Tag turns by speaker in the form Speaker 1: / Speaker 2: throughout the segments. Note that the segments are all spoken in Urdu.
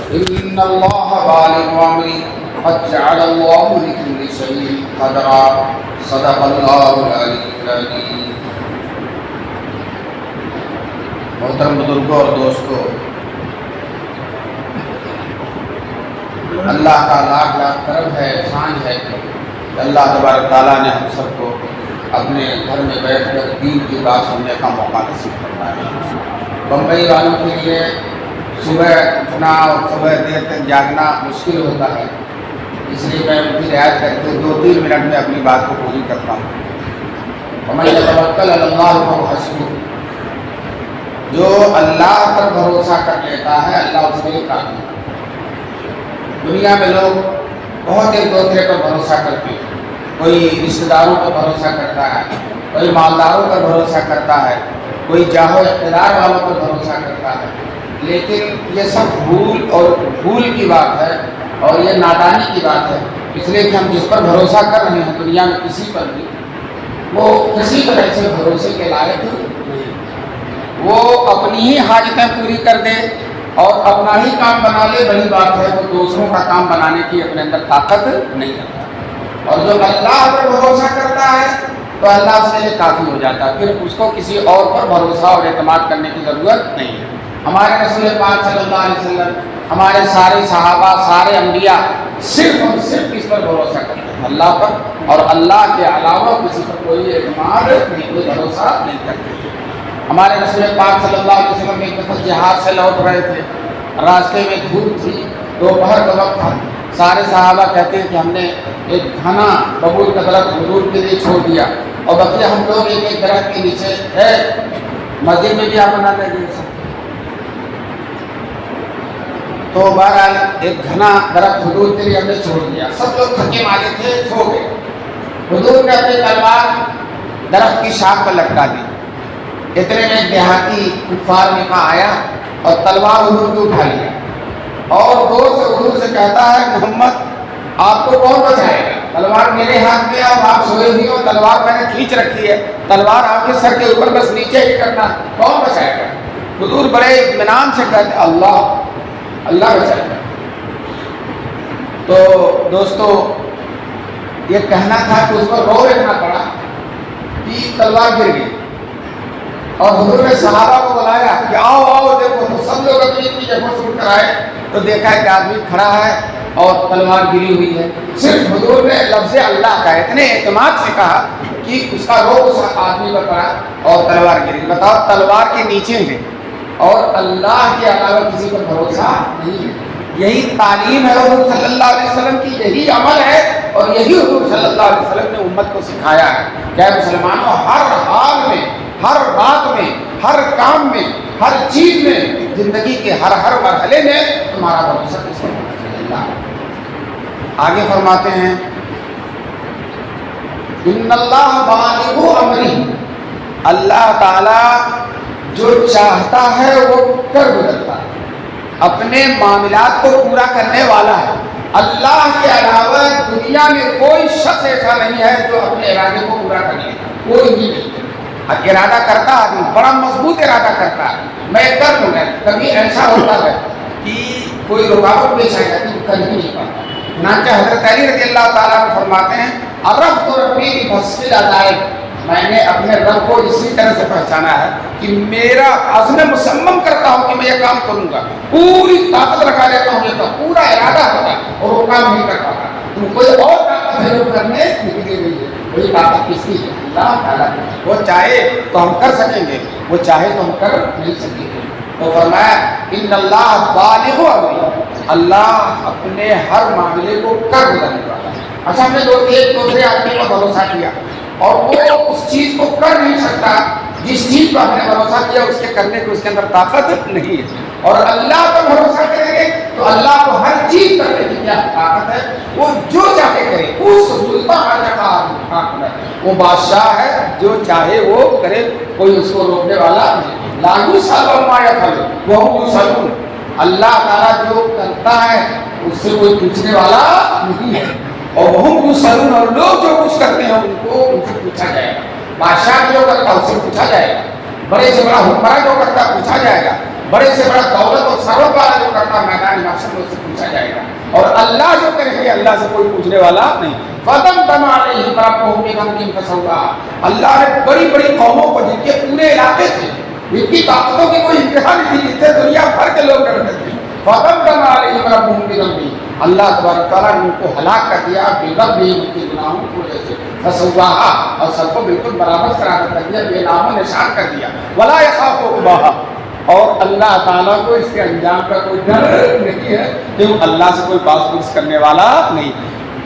Speaker 1: إن الله بالغ أمره قد جعل الله لكل شيء قدرا صدق الله العلي العظيم۔ محترم بزرگوں اور دوستوں، اللہ کا لاکھ لاکھ کرم ہے، احسان ہے کہ اللہ تبارک تعالیٰ نے ہم سب کو اپنے گھر میں بیٹھ کر دین کی بات سننے کا موقع نصیب فرمایا۔ بمبئی والوں کے لیے صبح اٹھنا اور صبح دیر تک جاگنا مشکل ہوتا ہے، اس لیے میں ان کی رعایت کر کے 2-3 منٹ میں اپنی بات کو پوری کرتا ہوں۔ وَمَن يَتَوَكَّلْ عَلَى اللَّهِ فَهُوَ حَسْبُهُ، جو اللہ پر بھروسہ کر لیتا ہے اللہ اس کے لیے کافی ہے۔ دنیا میں لوگ بہت ایک دوسرے پر بھروسہ کرتے ہیں، کوئی رشتہ داروں پر بھروسہ کرتا ہے، کوئی مالداروں پر بھروسہ کرتا ہے، کوئی جاہ و اقتدار والوں پر بھروسہ کرتا ہے، لیکن یہ سب بھول کی بات ہے اور یہ نادانی کی بات ہے، اس لیے کہ ہم جس پر بھروسہ کر رہے ہیں دنیا میں کسی پر بھی، وہ کسی طرح سے بھروسے کے لائق نہیں، وہ اپنی ہی حاجتیں پوری کر دے اور اپنا ہی کام بنا لے، بڑی بات ہے، وہ دوسروں کا کام بنانے کی اپنے اندر طاقت نہیں رکھتا۔ اور جو اللہ پر بھروسہ کرتا ہے تو اللہ اس کے لیے کافی ہو جاتا ہے، پھر اس کو کسی اور پر بھروسہ اور اعتماد کرنے کی ضرورت نہیں ہے۔ ہمارے رسول پاک صلی اللہ علیہ وسلم، ہمارے سارے صحابہ، سارے انبیاء صرف اور صرف اس پر بھروسہ کرتے ہیں، اللہ پر، اور اللہ کے علاوہ کسی پر کوئی اعتماد نہیں، کوئی بھروسہ نہیں کرتے۔ ہمارے رسول پاک صلی اللہ علیہ وسلم ایک دفعہ جہاد سے لوٹ رہے تھے، راستے میں دھوپ تھی، دوپہر کا وقت تھا، سارے صحابہ کہتے ہیں کہ ہم نے ایک گھنا ببول کا درخت حضور کے لیے چھوڑ دیا اور بقیہ ہم لوگ ایک ایک درخت کے نیچے ہے، مسجد میں بھی آپ بنا لیں گے۔ تو بہرحال ایک گھنا درخت حضور کے لیے ہم نے چھوڑ دیا، سب لوگ تھکے مارے تھے، سو گئے۔ حضور نے اپنی تلوار درخت کی شاخ پر لٹکا دی، اتنے میں ایک دیہاتی کفار میں کا آیا اور تلوار حضور کو اٹھا لیا اور دور سے حضور سے کہتا ہے محمد آپ کو کون بچائے گا؟ تلوار میرے ہاتھ میں اور آپ سوئے ہوئی ہو، تلوار میں نے کھینچ رکھی ہے، تلوار آپ کے سر کے اوپر بس نیچے ہی کرنا، کون بچائے گا؟ حضور بڑے اطمینان سے کہتے اللہ اللہ بچائے گا۔ تو دوستو یہ کہنا تھا کہ اس کو رو رکھنا پڑا کہ تلوار گر گئی، اور حضور نے صحابہ کو بلایا کہ آؤ آؤ دیکھو، تو سب لوگ اپنی اپنی جگہوں سے اٹھ کر آئے تو دیکھا کہ آدمی کھڑا ہے اور تلوار گری ہوئی ہے۔ صرف حضور نے لفظ اللہ کا اتنے اعتماد سے کہا کہ اس کا روح اس آدمی پر پڑا اور تلوار گری۔ بتاؤ، تلوار کے نیچے ہے اور اللہ کے علاوہ کسی پر بھروسہ نہیں ہے۔ یہی تعلیم ہے حضور صلی اللہ علیہ وسلم کی، یہی عمل ہے اور یہی حضور صلی اللہ علیہ وسلم نے امت کو سکھایا ہے کہ مسلمانوں ہر حال میں، ہر بات میں، ہر کام میں، ہر چیز میں، زندگی کے ہر مرحلے میں تمہارا بھروسہ کس پر ہونا چاہیے؟ اللہ۔ آگے فرماتے ہیں ان اللہ بالغ امرہ، اللہ تعالی جو چاہتا ہے وہ کر گزرتا ہے، اپنے معاملات کو پورا کرنے والا ہے۔ اللہ کے علاوہ دنیا میں کوئی شخص ایسا نہیں ہے جو اپنے ارادے کو پورا کر لے گا، کوئی بھی نہیں۔ ارادہ کرتا آدمی بڑا مضبوط ارادہ کرتا ہے، میں کر لوں گا، کبھی ایسا ہوتا ہے کہ کوئی رکاوٹ پیش آ جاتی ہے، کر ہی نہیں پاتا۔ چنانچہ حضرت علی رضی اللہ تعالیٰ عنہ فرماتے ہیں عرفت ربی بحسب العزائم، میں نے اپنے رب کو اسی طرح سے پہچانا ہے کہ میرا عزم مصمم کرتا ہوں کہ میں یہ کام کروں گا، پوری طاقت لگا لیتا ہوں، یہ پورا ارادہ ہوتا ہے اور وہ کام نہیں کر پاتا۔ تو کوئی اور طاقت ہے جو کرنے نکلی گئی ہے، وہی طاقت کس کی ہے؟ اللہ تعالیٰ۔ وہ چاہے تو ہم کر سکیں گے، وہ چاہے تو ہم کر نہیں سکیں گے۔ تو فرمایا ان اللہ بالغ امرہ، اللہ اپنے ہر معاملے کو کر گزرنے والا ہے۔ اچھا، ہم نے ایک دوسرے آدمی پر بھروسہ کیا اور وہ اس چیز کو کر نہیں سکتا جس چیز پر ہم نے بھروسہ کیا، اس کے کرنے کو اس کے اندر طاقت نہیں ہے، اور اللہ پر بھروسہ کریں گے تو اللہ کو ہر چیز کرنے کی کیا طاقت ہے، وہ جو چاہے کرے، اس سلطان وہ بادشاہ ہے، جو چاہے وہ کرے، کوئی اس کو روکنے والا نہیں۔ لا یسأل عما یفعل وهم یسألون، اللہ تعالیٰ جو کرتا ہے اس سے کوئی پوچھنے والا نہیں ہے، اور وهم یسألون، اور لوگ جو کچھ کرتے ہیں ان سے پوچھا جائے گا۔ بادشاہ جو کرتا ہے اس سے پوچھا جائے گا، بڑے سے بڑا حکمراں جو کرتا ہے پوچھا جائے گا، بڑے سے بڑا دولت اور ثروت والا جو کرتا ہے میدان حشر میں اس سے پوچھا جائے گا، اور اللہ جو کرے گا اللہ سے کوئی پوچھنے والا نہیں۔ فَدَمْدَمَ عَلَيْهِمْ رَبُّهُم بِذَنبِهِمْ فَسَوَّاهَا، اللہ نے بڑی بڑی قوموں کو جن کے پورے علاقے تھے، جن کی طاقتوں کی کوئی انتہا نہیں تھی، جس سے دنیا بھر کے لوگ ڈرتے تھے، فَدَمْدَمَ عَلَيْهِمْ رَبُّهُم بِذَنبِهِمْ، اللہ تبارک تعالیٰ نے ان کو ہلاک کر دیا بِذَنبِهِمْ، ان کے گناہوں کی وجہ سے، فَسَوَّاهَا، اور سب کو بالکل برابر قرار کر دیا، بے نام و نشان کر دیا، وَلَا يَخَافُ عُقْبَاهَا، اور اللہ تعالیٰ کو اس کے انجام کا کوئی ڈر نہیں ہے، کہ وہ اللہ سے کوئی بات پوچھ کرنے والا نہیں۔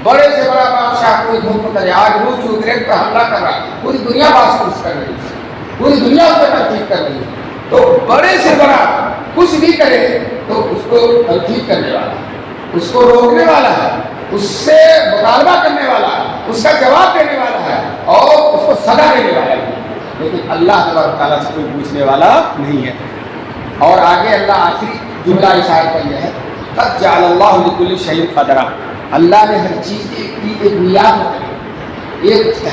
Speaker 1: بڑے سے بڑا بادشاہ کوئی دھوم کرے، آج روس یوکرین پر حملہ کر رہا ہے، پوری دنیا بات پوچھ کر رہی ہے، پوری دنیا اس پر تنقید کر رہی ہے، تو بڑے سے بڑا کچھ بھی کرے تو اس کو تنقید کرنے والا، اس کو روکنے والا ہے، اس سے مطالبہ کرنے والا ہے، اس کا جواب دینے والا ہے، اور اس کو سزا دینے والا ہے، لیکن اللہ تبارک تعالیٰ سے کوئی پوچھنے والا نہیں ہے۔ اور آگے اللہ آخری جملہ اس آیت کا یہ ہے، قد جعل اللہ لکل شیء قدرا، اللہ نے ہر چیز کی ایک میعاد ہے،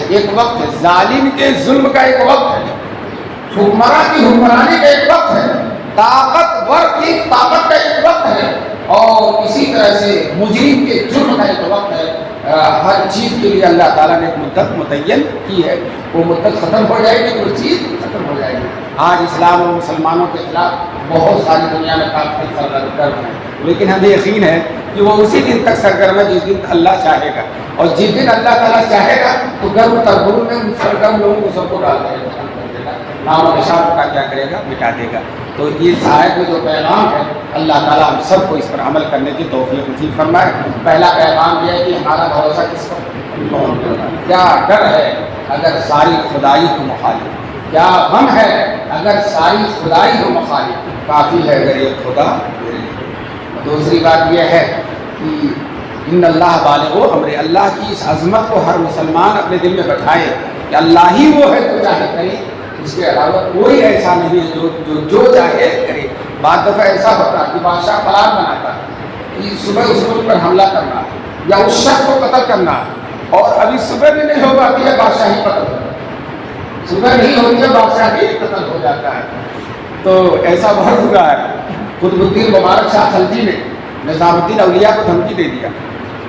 Speaker 1: ایک وقت ہے، ظالم کے ظلم کا ایک وقت ہے، حکمراں کی حکمرانی کا ایک وقت ہے، طاقتور کی طاقت کا ایک وقت ہے، اور اسی طرح سے مجرم کے جرم کا ایک وقت ہے۔ ہر چیز کے لیے اللہ تعالیٰ نے ایک مدت متعین کی ہے، وہ مدت ختم ہو جائے گی تو وہ چیز ختم ہو جائے گی۔ آج اسلام اور مسلمانوں کے خلاف بہت ساری دنیا میں کافی سرگرم ہیں، لیکن ہمیں یقین ہے کہ وہ اسی دن تک سرگرم ہے جس دن اللہ چاہے گا، اور جس دن اللہ تعالیٰ چاہے گا تو گرم تربر میں ان سرگرم لوگوں کو سب کو ڈال دے گا، نام و نشان کا کیا کرے گا، مٹا دے گا۔ تو اس آیت میں جو پیغام ہے اللہ تعالیٰ ہم سب کو اس پر عمل کرنے کی توفیق نصیب فرمائے۔ پہلا پیغام یہ ہے کہ ہمارا بھروسہ کس پر؟ کیا ڈر ہے اگر ساری خدائی کو مخالف، کیا غم ہے اگر ساری خدائی کو مخالف، کافی ہے اگر یہ خدا۔ دوسری بات یہ ہے کہ ان اللہ بالغ امر، اللہ کی اس عظمت کو ہر مسلمان اپنے دل میں بٹھائے کہ اللہ ہی وہ ہے جو چاہے کرے، اس کے علاوہ کوئی ایسا نہیں ہے جو چاہے کرے۔ بعض دفعہ ایسا ہوتا ہے کہ بادشاہ پلان بناتا ہے کہ صبح اس ملک پر حملہ کرنا یا اس شخص کو قتل کرنا، اور ابھی صبح بھی نہیں ہو پاتی ہے بادشاہ ہی قتل ہوتا ہے، صبح نہیں ہوتی ہے بادشاہ ہی قتل ہو جاتا ہے۔ تو ایسا بہت ہوا ہے۔ قطب الدین مبارک شاہ خلجی نے نظام الدین اولیاء کو دھمکی دے دیا۔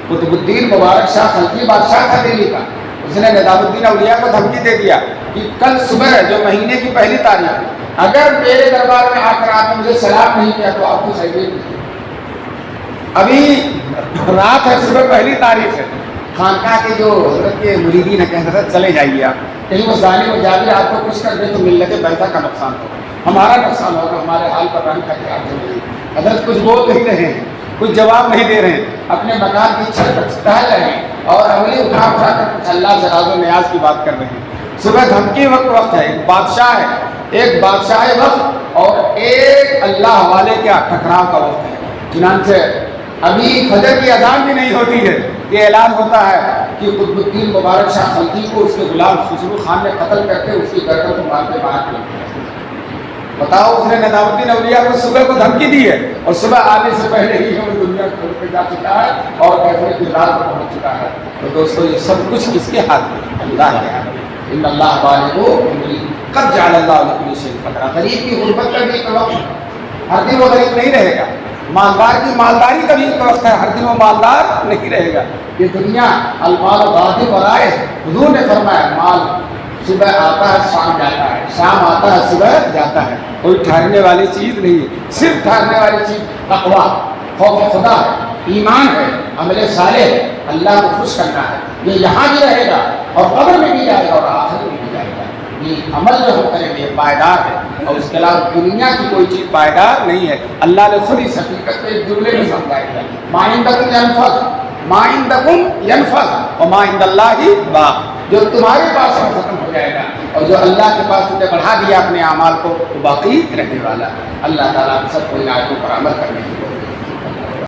Speaker 1: قطب الدین مبارک شاہ خلجی بادشاہ تھا دلی کا، اس نے نظام الدین اولیاء کو دھمکی دے دیا کہ کل صبح جو مہینے کی پہلی تاریخ اگر میرے دربار میں آ کر آپ نے مجھے سلام نہیں کیا تو آپ کو صحیح نہیں۔ ابھی رات ہے، صبح پہلی تاریخ ہے، خانقاہ کے جو حضرت کے مریدین کہتے تھے چلے جائیے آپ، کہیں وہ ظالم و جابر آپ کو کچھ کر دے تو ملت بیضا کا نقصان ہوگا، ہمارا نقصان ہوگا، ہمارے حال پر رنگ کر کے آپ چلے۔ حضرت کچھ بول نہیں رہے ہیں، کچھ جواب نہیں دے رہے ہیں، اپنے مکان کی چھت پر ٹہل رہے ہیں اور انگلی اٹھا کر کچھ اللہ سے راز و نیاز کی بات کر رہے ہیں۔ صبح دھمکی وقت ہے، ایک بادشاہ ہے، ایک بادشاہ وقت اور ایک اللہ والے کا ٹکراؤ کا وقت ہے۔ چنانچہ ابھی فجر کی اذان بھی نہیں ہوتی ہے، یہ اعلان ہوتا ہے کہ قطب الدین مبارک شاہ خلجی کو اس کے غلام خسرو خان نے قتل کر کے اس کی گردن کو مار کے باہر کیا۔ بتاؤ، اس نے نظام الدین اولیاء کو صبح کو دھمکی دی ہے، اور صبح آنے سے پہلے ہی وہ دنیا چھوڑ کے جا چکا ہے اور کیفر کردار پر پہنچ چکا ہے۔ تو دوستو یہ سب کچھ کس کے ہاتھ میں؟ اللہ کے ہاتھ میں۔ ان اللہ بالغ امرہ قد جعل اللہ لکل شیء قدرا۔ غریب کی غربت کا بھی ایک وقت ہے، ہر دن وہ غریب نہیں رہے گا۔ مالدار کی مالداری کا بھی ایک وقت ہے، ہر دن وہ مالدار نہیں رہے گا۔ یہ دنیا المال غادر ورائے، حضور نے فرمایا مال صبح آتا ہے شام جاتا ہے، شام آتا ہے صبح جاتا ہے، کوئی ٹھہرنے والی چیز نہیں ہے۔ صرف ٹھہرنے والی چیز تقویٰ، خوف خدا ہے، ایمان ہے، عمل صالح ہے، اللہ کو خوش کرنا ہے۔ یہ یہاں بھی رہے گا اور قبر میں بھی جائے گا اور آخرت میں بھی جائے گا۔ یہ عمل جو ہم کریں گے یہ پائیدار ہے، اور اس کے علاوہ دنیا کی کوئی چیز پائیدار نہیں ہے۔ اللہ نے خود اس حقیقت کو ایک جملے میں سمجھایا ہے، ما عندکم ینفد، ما عندکم ینفد وما عند اللہ باق۔ جو تمہارے پاس ہے ختم ہو جائے گا، اور جو اللہ کے پاس تم نے بڑھا دیا اپنے اعمال کو وہ باقی رہنے والا ہے۔ اللہ تعالیٰ سب کو ان آیتوں پر عمل کرنے کی